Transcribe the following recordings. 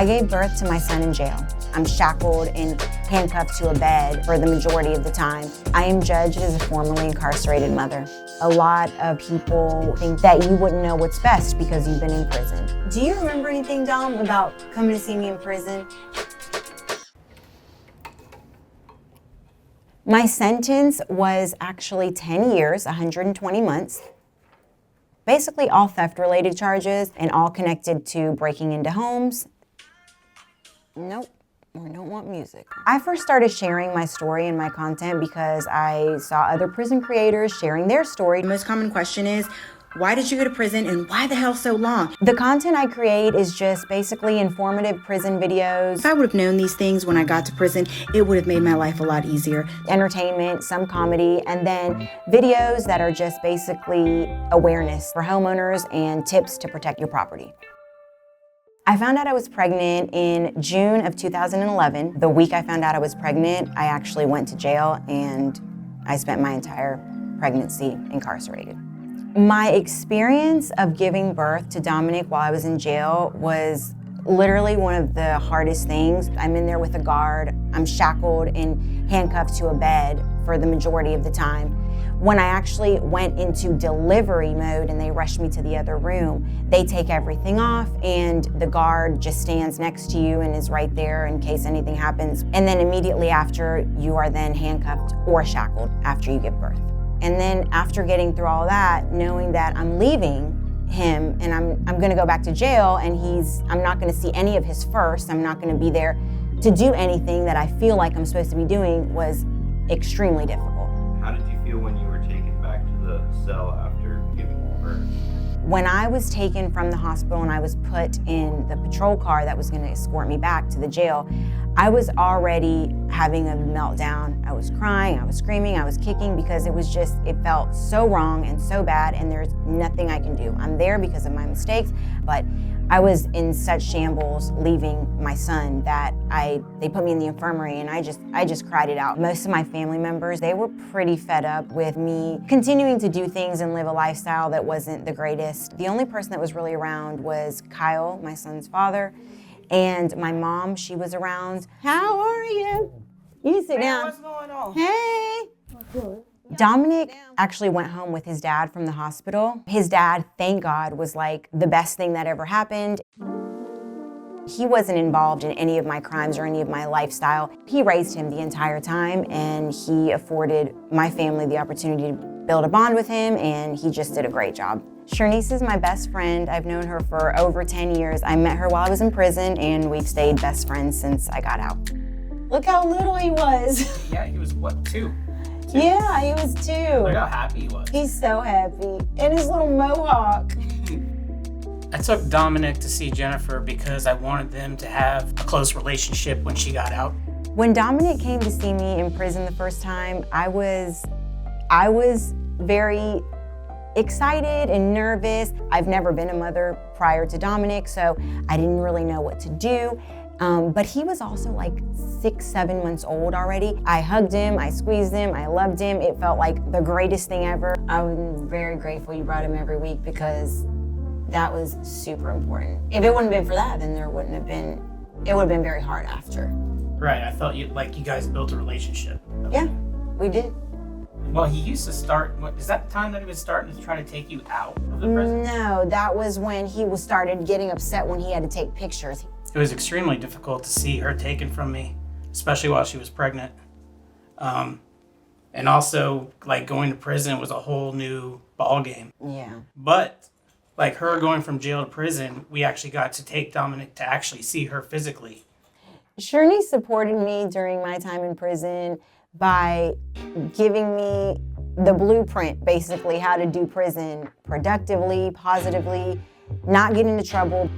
I gave birth to my son in jail. I'm shackled and handcuffed to a bed for the majority of the time. I am judged as a formerly incarcerated mother. A lot of people think that you wouldn't know what's best because you've been in prison. Do you remember anything, Dom, about coming to see me in prison? My sentence was actually 10 years, 120 months. Basically all theft-related charges and all connected to breaking into homes. Nope, we don't want music. I first started sharing my story and my content because I saw other prison creators sharing their story. The most common question is, why did you go to prison and why the hell so long? The content I create is just basically informative prison videos. If I would have known these things when I got to prison, it would have made my life a lot easier. Entertainment, some comedy, and then videos that are just basically awareness for homeowners and tips to protect your property. I found out I was pregnant in June of 2011. The week I found out I was pregnant, I actually went to jail and I spent my entire pregnancy incarcerated. My experience of giving birth to Dominic while I was in jail was literally one of the hardest things. I'm in there with a guard. I'm shackled and handcuffed to a bed for the majority of the time. When I actually went into delivery mode and they rushed me to the other room, they take everything off and the guard just stands next to you and is right there in case anything happens. And then immediately after, you are then handcuffed or shackled after you give birth. And then after getting through all that, knowing that I'm leaving him and I'm gonna go back to jail and I'm not gonna see any of his first, I'm not gonna be there to do anything that I feel like I'm supposed to be doing was extremely difficult. How did you feel when you were taken back to the cell after giving birth? When I was taken from the hospital and I was put in the patrol car that was gonna escort me back to the jail, I was already having a meltdown. I was crying, I was screaming, I was kicking because it felt so wrong and so bad and there's nothing I can do. I'm there because of my mistakes, but I was in such shambles leaving my son that they put me in the infirmary and I just cried it out. Most of my family members, they were pretty fed up with me continuing to do things and live a lifestyle that wasn't the greatest. The only person that was really around was Kyle, my son's father, and my mom, she was around. How are you? You sit down. What's going on? Hey. Dominic actually went home with his dad from the hospital. His dad, thank God, was like the best thing that ever happened. He wasn't involved in any of my crimes or any of my lifestyle. He raised him the entire time and he afforded my family the opportunity to build a bond with him and he just did a great job. Shernice is my best friend. I've known her for over 10 years. I met her while I was in prison and we've stayed best friends since I got out. Look how little he was. Yeah, he was what, 2? Yeah, he was 2. Look how happy he was. He's so happy. And his little mohawk. I took Dominic to see Jennifer because I wanted them to have a close relationship when she got out. When Dominic came to see me in prison the first time, I was very excited and nervous. I've never been a mother prior to Dominic, so I didn't really know what to do. But he was also like 6, 7 months old already. I hugged him, I squeezed him, I loved him. It felt like the greatest thing ever. I'm very grateful you brought him every week because that was super important. If it wouldn't have been for that, then it would have been very hard after. Right, I felt you guys built a relationship. Yeah, we did. Well, he used to start, is that the time that he was starting to try to take you out of the prison? No, that was when he started getting upset when he had to take pictures. It was extremely difficult to see her taken from me, especially while she was pregnant. And also, like, going to prison was a whole new ball game. Yeah. But, like, her going from jail to prison, we actually got to take Dominic to actually see her physically. Shernice supported me during my time in prison by giving me the blueprint, basically, how to do prison productively, positively, not get into trouble.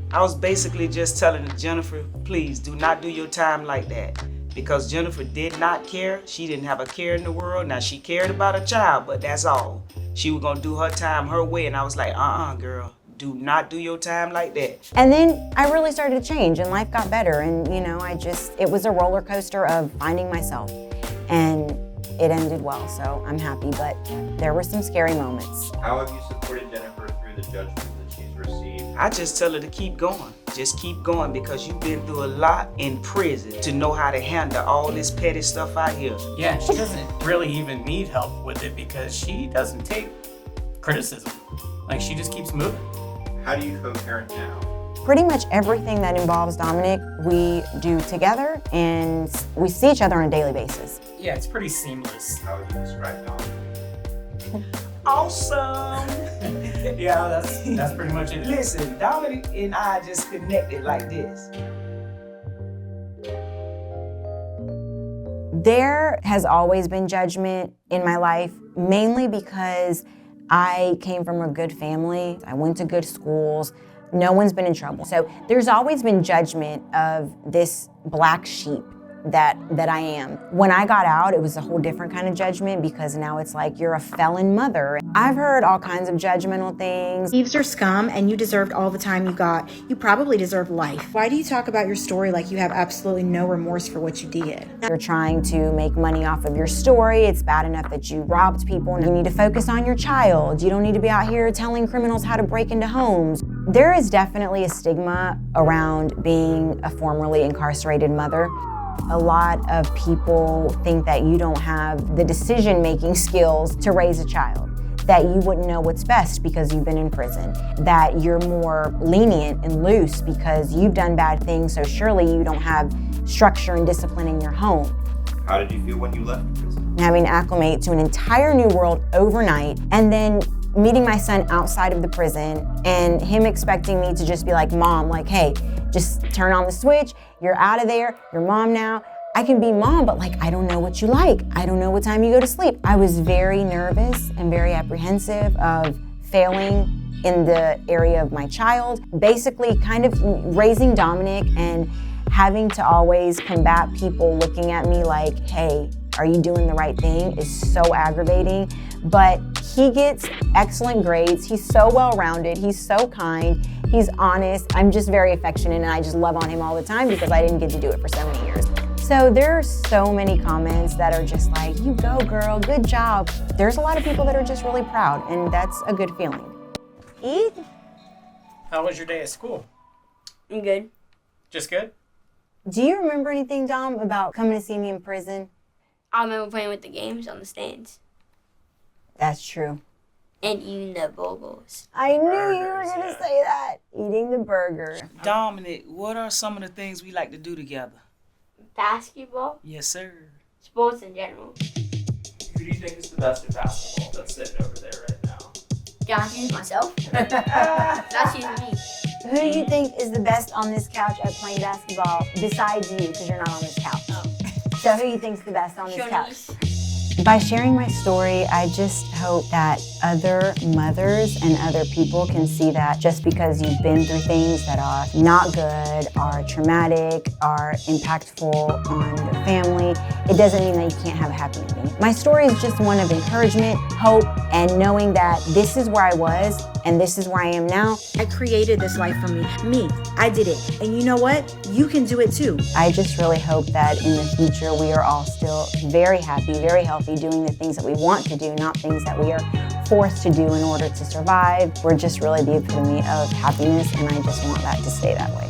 I was basically just telling Jennifer, please do not do your time like that. Because Jennifer did not care. She didn't have a care in the world. Now she cared about a child, but that's all. She was gonna do her time her way, and I was like, girl, do not do your time like that. And then I really started to change and life got better. And it was a roller coaster of finding myself. And it ended well, so I'm happy, but there were some scary moments. How have you supported Jennifer through the judgment that she's received? I just tell her to keep going. Just keep going because you've been through a lot in prison to know how to handle all this petty stuff out here. Yeah, she doesn't really even need help with it because she doesn't take criticism. Like, she just keeps moving. How do you co-parent now? Pretty much everything that involves Dominic, we do together, and we see each other on a daily basis. Yeah, it's pretty seamless. How would you describe Dominic? Awesome! Yeah, that's pretty much it. Listen, Dominic and I just connected like this. There has always been judgment in my life, mainly because I came from a good family. I went to good schools. No one's been in trouble. So there's always been judgment of this black sheep that I am. When I got out, it was a whole different kind of judgment because now it's like you're a felon mother. I've heard all kinds of judgmental things. Thieves are scum and you deserved all the time you got. You probably deserve life. Why do you talk about your story like you have absolutely no remorse for what you did? You're trying to make money off of your story. It's bad enough that you robbed people. You need to focus on your child. You don't need to be out here telling criminals how to break into homes. There is definitely a stigma around being a formerly incarcerated mother. A lot of people think that you don't have the decision-making skills to raise a child, that you wouldn't know what's best because you've been in prison, that you're more lenient and loose because you've done bad things, so surely you don't have structure and discipline in your home. How did you feel when you left prison? Having to acclimate to an entire new world overnight, and then meeting my son outside of the prison and him expecting me to just be like, Mom, like, hey, just turn on the switch, you're out of there, you're mom now. I can be mom, but like, I don't know what you like. I don't know what time you go to sleep. I was very nervous and very apprehensive of failing in the area of my child. Basically kind of raising Dominic and having to always combat people looking at me like, hey, are you doing the right thing is so aggravating. But he gets excellent grades. He's so well-rounded. He's so kind. He's honest. I'm just very affectionate and I just love on him all the time because I didn't get to do it for so many years. So there are so many comments that are just like, you go girl, good job. There's a lot of people that are just really proud and that's a good feeling. Eat? How was your day at school? I'm good. Just good? Do you remember anything, Dom, about coming to see me in prison? I remember playing with the games on the stands That's true. and eating the burgers. I knew you were gonna say that. Eating the burger. Dominic, what are some of the things we like to do together? Basketball, Yes, sir. sports in general. Who do you think is the best at basketball that's sitting over there right now? Can I choose myself? That's choosing me. Who do you think is the best on this couch at playing basketball besides you, because you're not on this couch? So who do you think's the best on this couch? Shonice. By sharing my story, I just hope that other mothers and other people can see that just because you've been through things that are not good, are traumatic, are impactful on your family, it doesn't mean that you can't have a happy ending. My story is just one of encouragement, hope, and knowing that this is where I was and this is where I am now. I created this life for me. I did it. And you know what? You can do it too. I just really hope that in the future we are all still very happy, very healthy, doing the things that we want to do, not things that we are forced to do in order to survive. We're just really the epitome of happiness, and I just want that to stay that way.